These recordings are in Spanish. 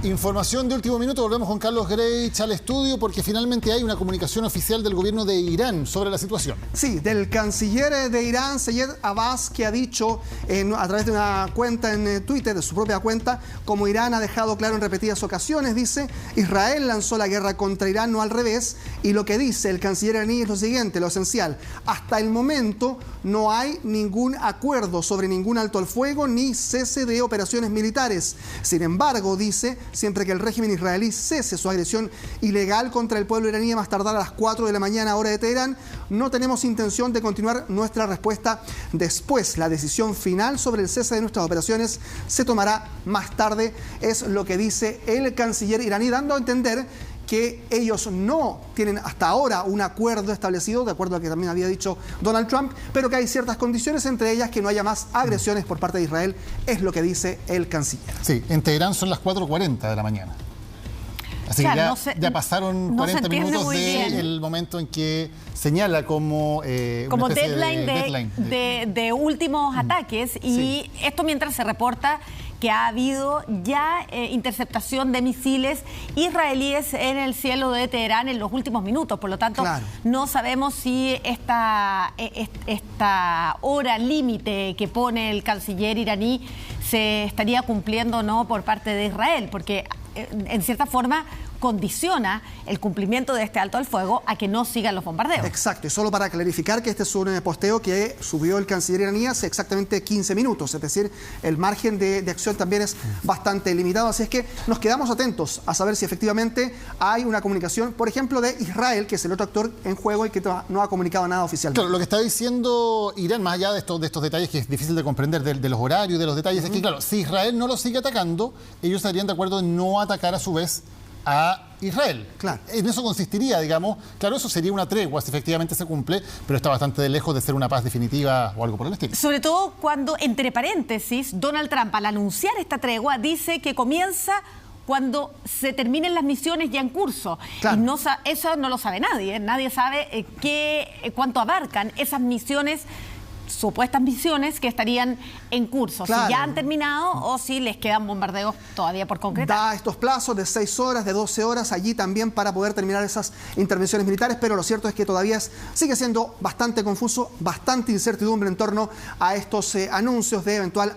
Información de último minuto, volvemos con Carlos Grech al estudio porque finalmente hay una comunicación oficial del gobierno de Irán sobre la situación. Sí, del canciller de Irán, Sayed Abbas, que ha dicho a través de una cuenta en Twitter, de su propia cuenta, como Irán ha dejado claro en repetidas ocasiones, dice, Israel lanzó la guerra contra Irán, no al revés, y lo que dice el canciller iraní es lo siguiente, lo esencial, hasta el momento no hay ningún acuerdo sobre ningún alto al fuego ni cese de operaciones militares. Sin embargo, dice, siempre que el régimen israelí cese su agresión ilegal contra el pueblo iraní a más tardar a las 4 de la mañana, hora de Teherán, no tenemos intención de continuar nuestra respuesta después. La decisión final sobre el cese de nuestras operaciones se tomará más tarde, es lo que dice el canciller iraní, dando a entender que ellos no tienen hasta ahora un acuerdo establecido, de acuerdo a lo que también había dicho Donald Trump, pero que hay ciertas condiciones, entre ellas que no haya más agresiones por parte de Israel, es lo que dice el canciller. Sí, en Teherán son las 4:40 de la mañana. Así que ya pasaron 40 minutos del momento en que señala como deadline de últimos ataques. Y esto mientras se reporta que ha habido ya interceptación de misiles israelíes en el cielo de Teherán en los últimos minutos. Por lo tanto, no sabemos si esta hora límite que pone el canciller iraní se estaría cumpliendo o no por parte de Israel, porque en cierta forma condiciona el cumplimiento de este alto al fuego a que no sigan los bombardeos. Exacto, y solo para clarificar que este es un posteo que subió el canciller iraní hace exactamente 15 minutos, es decir, el margen de acción también es bastante limitado, así es que nos quedamos atentos a saber si efectivamente hay una comunicación, por ejemplo, de Israel, que es el otro actor en juego y que no ha comunicado nada oficialmente. Claro, lo que está diciendo Irán, más allá de estos detalles que es difícil de comprender, de los horarios, de los detalles, es que, claro, si Israel no lo sigue atacando, ellos estarían de acuerdo en no atacar a su vez a Israel. Claro. En eso consistiría, digamos, claro, eso sería una tregua si efectivamente se cumple, pero está bastante lejos de ser una paz definitiva o algo por el estilo. Sobre todo cuando, entre paréntesis, Donald Trump, al anunciar esta tregua, dice que comienza cuando se terminen las misiones ya en curso. Claro. Y eso no lo sabe nadie. Nadie sabe cuánto abarcan esas misiones, supuestas misiones que estarían en curso, claro, si ya han terminado o si les quedan bombardeos todavía por concretar. Da estos plazos de 6 horas, de 12 horas allí también para poder terminar esas intervenciones militares, pero lo cierto es que todavía sigue siendo bastante confuso, bastante incertidumbre en torno a estos anuncios de eventual...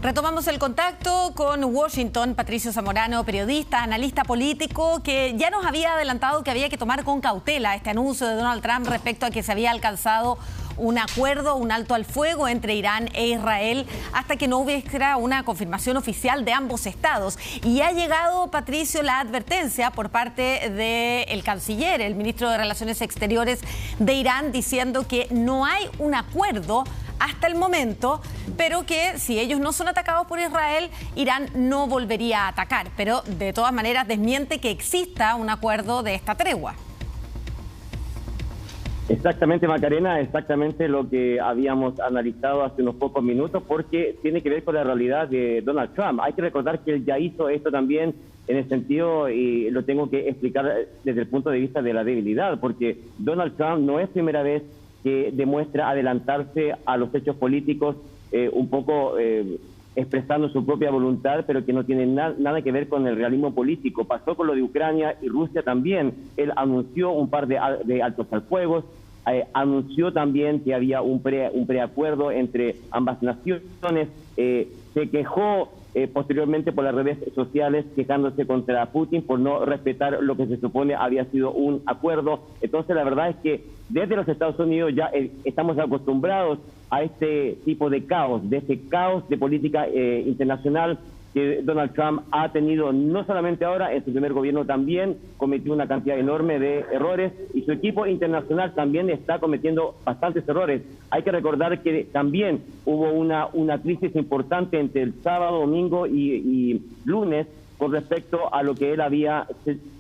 Retomamos el contacto con Washington, Patricio Zamorano, periodista, analista político, que ya nos había adelantado que había que tomar con cautela este anuncio de Donald Trump respecto a que se había alcanzado un acuerdo, un alto al fuego entre Irán e Israel hasta que no hubiera una confirmación oficial de ambos estados. Y ha llegado, Patricio, la advertencia por parte del canciller, el ministro de Relaciones Exteriores de Irán, diciendo que no hay un acuerdo hasta el momento, pero que si ellos no son atacados por Israel, Irán no volvería a atacar. Pero de todas maneras desmiente que exista un acuerdo de esta tregua. Exactamente, Macarena, exactamente lo que habíamos analizado hace unos pocos minutos, porque tiene que ver con la realidad de Donald Trump. Hay que recordar que él ya hizo esto también en el sentido, y lo tengo que explicar desde el punto de vista de la debilidad, porque Donald Trump no es primera vez que demuestra adelantarse a los hechos políticos, un poco expresando su propia voluntad, pero que no tiene nada que ver con el realismo político. Pasó con lo de Ucrania y Rusia también. Él anunció un par de altos al fuego, anunció también que había un preacuerdo entre ambas naciones, se quejó posteriormente por las redes sociales quejándose contra Putin por no respetar lo que se supone había sido un acuerdo. Entonces la verdad es que desde los Estados Unidos ya estamos acostumbrados a este tipo de caos, de este caos de política internacional que Donald Trump ha tenido no solamente ahora, en su primer gobierno también cometió una cantidad enorme de errores y su equipo internacional también está cometiendo bastantes errores. Hay que recordar que también hubo una crisis importante entre el sábado, domingo y lunes con respecto a lo que él había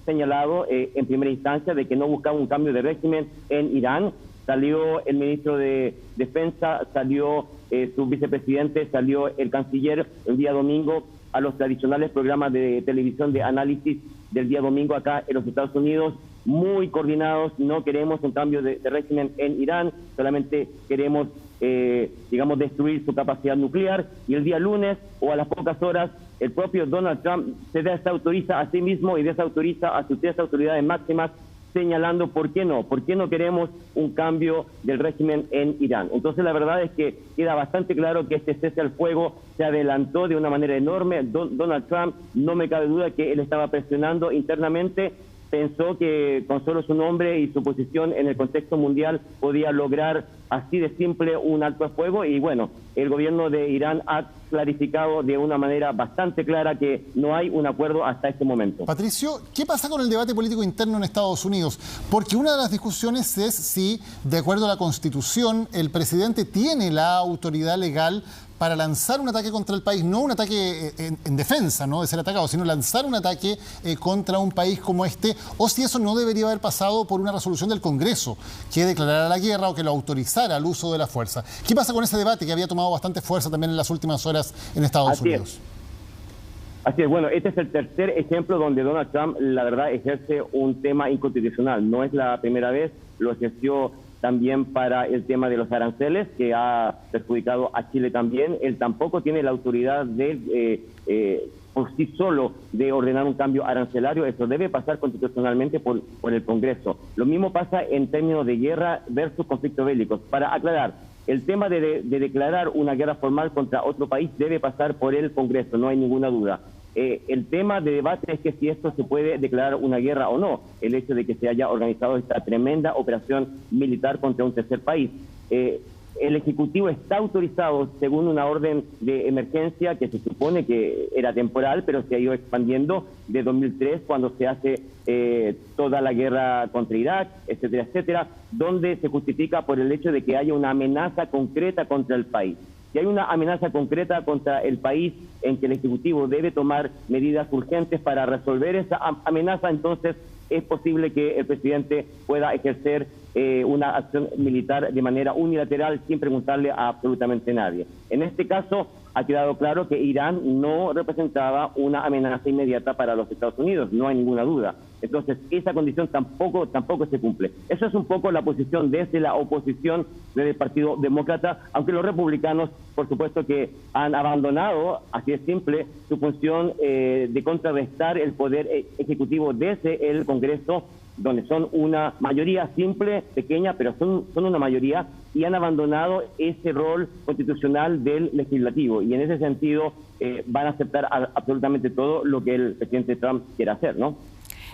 señalado en primera instancia de que no buscaba un cambio de régimen en Irán. Salió el ministro de Defensa, salió su vicepresidente, salió el canciller el día domingo a los tradicionales programas de televisión de análisis del día domingo acá en los Estados Unidos, muy coordinados. No queremos un cambio de régimen en Irán, solamente queremos digamos, destruir su capacidad nuclear, y el día lunes o a las pocas horas el propio Donald Trump se desautoriza a sí mismo y desautoriza a sus 3 autoridades máximas, señalando por qué no queremos un cambio del régimen en Irán. Entonces la verdad es que queda bastante claro que este cese al fuego se adelantó de una manera enorme. Donald Trump, no me cabe duda que él estaba presionando internamente, pensó que con solo su nombre y su posición en el contexto mundial podía lograr así de simple un alto al fuego, y bueno, el gobierno de Irán ha clarificado de una manera bastante clara que no hay un acuerdo hasta este momento. Patricio, ¿qué pasa con el debate político interno en Estados Unidos? Porque una de las discusiones es si, de acuerdo a la Constitución, el presidente tiene la autoridad legal para lanzar un ataque contra el país, no un ataque en defensa, ¿no?, de ser atacado, sino lanzar un ataque contra un país como este, o si eso no debería haber pasado por una resolución del Congreso que declarara la guerra o que lo autorizara al uso de la fuerza. ¿Qué pasa con ese debate que había tomado bastante fuerza también en las últimas horas en Estados Unidos? Así es, bueno, este es el tercer ejemplo donde Donald Trump, la verdad, ejerce un tema inconstitucional. No es la primera vez, lo ejerció también para el tema de los aranceles, que ha perjudicado a Chile también. Él tampoco tiene la autoridad de, por sí solo, de ordenar un cambio arancelario. Eso debe pasar constitucionalmente por el Congreso. Lo mismo pasa en términos de guerra versus conflictos bélicos. Para aclarar, el tema de declarar una guerra formal contra otro país debe pasar por el Congreso, no hay ninguna duda. El tema de debate es que si esto se puede declarar una guerra o no, el hecho de que se haya organizado esta tremenda operación militar contra un tercer país. El Ejecutivo está autorizado según una orden de emergencia que se supone que era temporal, pero se ha ido expandiendo de 2003, cuando se hace toda la guerra contra Irak, etcétera, etcétera, donde se justifica por el hecho de que haya una amenaza concreta contra el país. Si hay una amenaza concreta contra el país en que el Ejecutivo debe tomar medidas urgentes para resolver esa amenaza, entonces es posible que el presidente pueda ejercer una acción militar de manera unilateral sin preguntarle a absolutamente nadie. En este caso ha quedado claro que Irán no representaba una amenaza inmediata para los Estados Unidos, no hay ninguna duda. Entonces esa condición tampoco se cumple. Eso es un poco la posición desde la oposición del Partido Demócrata, aunque los republicanos, por supuesto, que han abandonado, así de simple, su función de contrarrestar el poder ejecutivo desde el Congreso, donde son una mayoría simple, pequeña, pero son una mayoría, y han abandonado ese rol constitucional del legislativo. Y en ese sentido van a aceptar absolutamente todo lo que el presidente Trump quiera hacer, ¿no?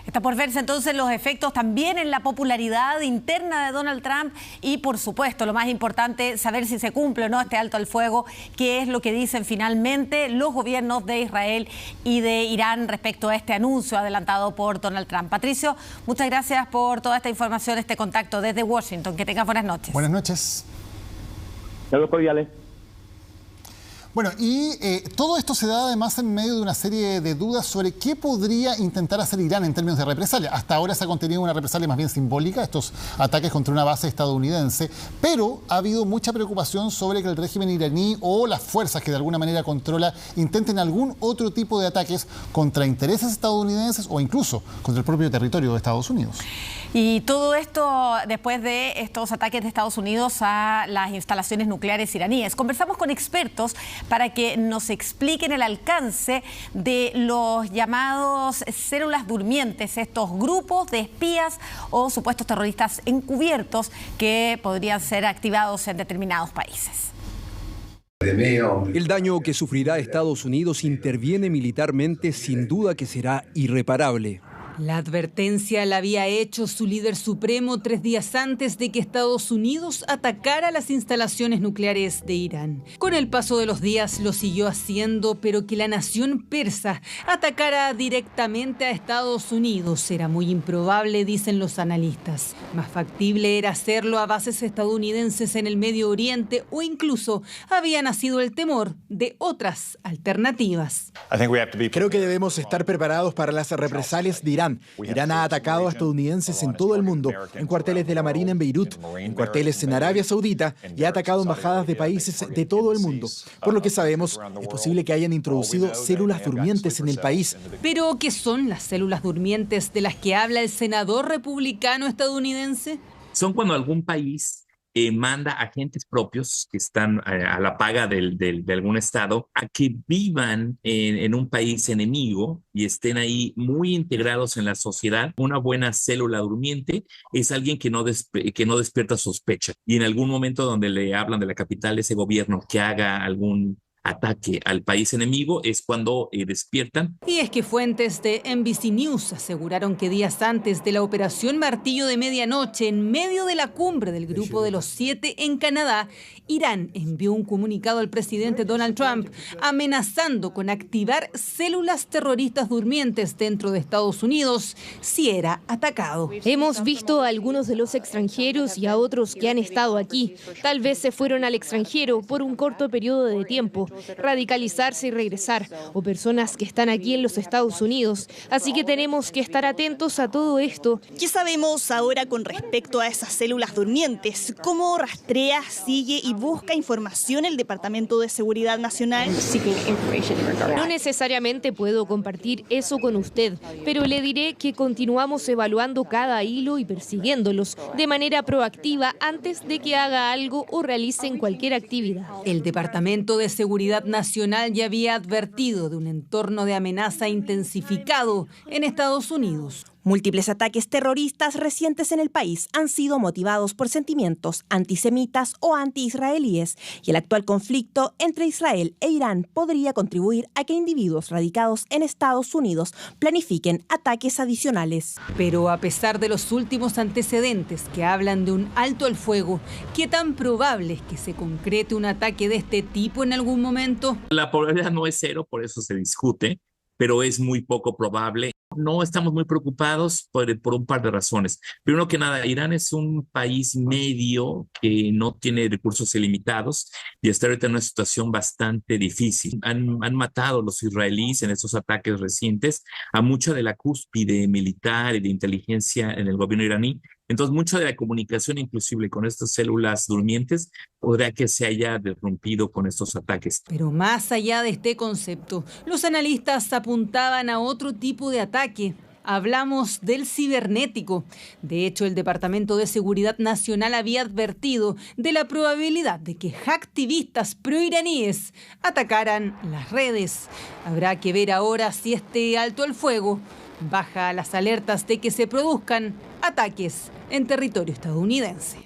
Está por verse entonces los efectos también en la popularidad interna de Donald Trump y, por supuesto, lo más importante, saber si se cumple o no este alto al fuego, qué es lo que dicen finalmente los gobiernos de Israel y de Irán respecto a este anuncio adelantado por Donald Trump. Patricio, muchas gracias por toda esta información, este contacto desde Washington. Que tengas buenas noches. Buenas noches. Saludos cordiales. Bueno, y todo esto se da además en medio de una serie de dudas sobre qué podría intentar hacer Irán en términos de represalia. Hasta ahora se ha contenido una represalia más bien simbólica, estos ataques contra una base estadounidense, pero ha habido mucha preocupación sobre que el régimen iraní o las fuerzas que de alguna manera controla intenten algún otro tipo de ataques contra intereses estadounidenses o incluso contra el propio territorio de Estados Unidos. Y todo esto después de estos ataques de Estados Unidos a las instalaciones nucleares iraníes. Conversamos con expertos para que nos expliquen el alcance de los llamados células durmientes, estos grupos de espías o supuestos terroristas encubiertos que podrían ser activados en determinados países. El daño que sufrirá Estados Unidos si interviene militarmente sin duda que será irreparable. La advertencia la había hecho su líder supremo 3 días antes de que Estados Unidos atacara las instalaciones nucleares de Irán. Con el paso de los días lo siguió haciendo, pero que la nación persa atacara directamente a Estados Unidos era muy improbable, dicen los analistas. Más factible era hacerlo a bases estadounidenses en el Medio Oriente o incluso había nacido el temor de otras alternativas. Creo que debemos estar preparados para las represalias de Irán. Irán ha atacado a estadounidenses en todo el mundo, en cuarteles de la Marina en Beirut, en cuarteles en Arabia Saudita y ha atacado embajadas de países de todo el mundo. Por lo que sabemos, es posible que hayan introducido células durmientes en el país. ¿Pero qué son las células durmientes de las que habla el senador republicano estadounidense? Son cuando algún país manda agentes propios que están a la paga de algún estado a que vivan en un país enemigo y estén ahí muy integrados en la sociedad. Una buena célula durmiente es alguien que no despierta sospecha. Y en algún momento donde le hablan de la capital de ese gobierno que haga algún ataque al país enemigo es cuando despiertan. Y es que fuentes de NBC News aseguraron que días antes de la operación Martillo de Medianoche, en medio de la cumbre del Grupo de los 7 en Canadá, Irán envió un comunicado al presidente Donald Trump amenazando con activar células terroristas durmientes dentro de Estados Unidos si era atacado. Hemos visto a algunos de los extranjeros y a otros que han estado aquí. Tal vez se fueron al extranjero por un corto periodo de tiempo, radicalizarse y regresar, o personas que están aquí en los Estados Unidos. Así que tenemos que estar atentos a todo esto. ¿Qué sabemos ahora con respecto a esas células durmientes? ¿Cómo rastrea, sigue y busca información el Departamento de Seguridad Nacional? No necesariamente puedo compartir eso con usted, pero le diré que continuamos evaluando cada hilo y persiguiéndolos de manera proactiva antes de que haga algo o realicen cualquier actividad. El Departamento de Seguridad Nacional ya había advertido de un entorno de amenaza intensificado en Estados Unidos. Múltiples ataques terroristas recientes en el país han sido motivados por sentimientos antisemitas o anti-israelíes, y el actual conflicto entre Israel e Irán podría contribuir a que individuos radicados en Estados Unidos planifiquen ataques adicionales. Pero a pesar de los últimos antecedentes que hablan de un alto al fuego, ¿qué tan probable es que se concrete un ataque de este tipo en algún momento? La probabilidad no es cero, por eso se discute, pero es muy poco probable. No estamos muy preocupados por un par de razones. Primero que nada, Irán es un país medio que no tiene recursos ilimitados y está ahorita en una situación bastante difícil. Han matado los israelíes en estos ataques recientes a mucha de la cúspide militar y de inteligencia en el gobierno iraní. Entonces, mucha de la comunicación, inclusive con estas células durmientes, podría que se haya derrumpido con estos ataques. Pero más allá de este concepto, los analistas apuntaban a otro tipo de ataque. Hablamos del cibernético. De hecho, el Departamento de Seguridad Nacional había advertido de la probabilidad de que hacktivistas proiraníes atacaran las redes. Habrá que ver ahora si este alto al fuego baja las alertas de que se produzcan ataques en territorio estadounidense.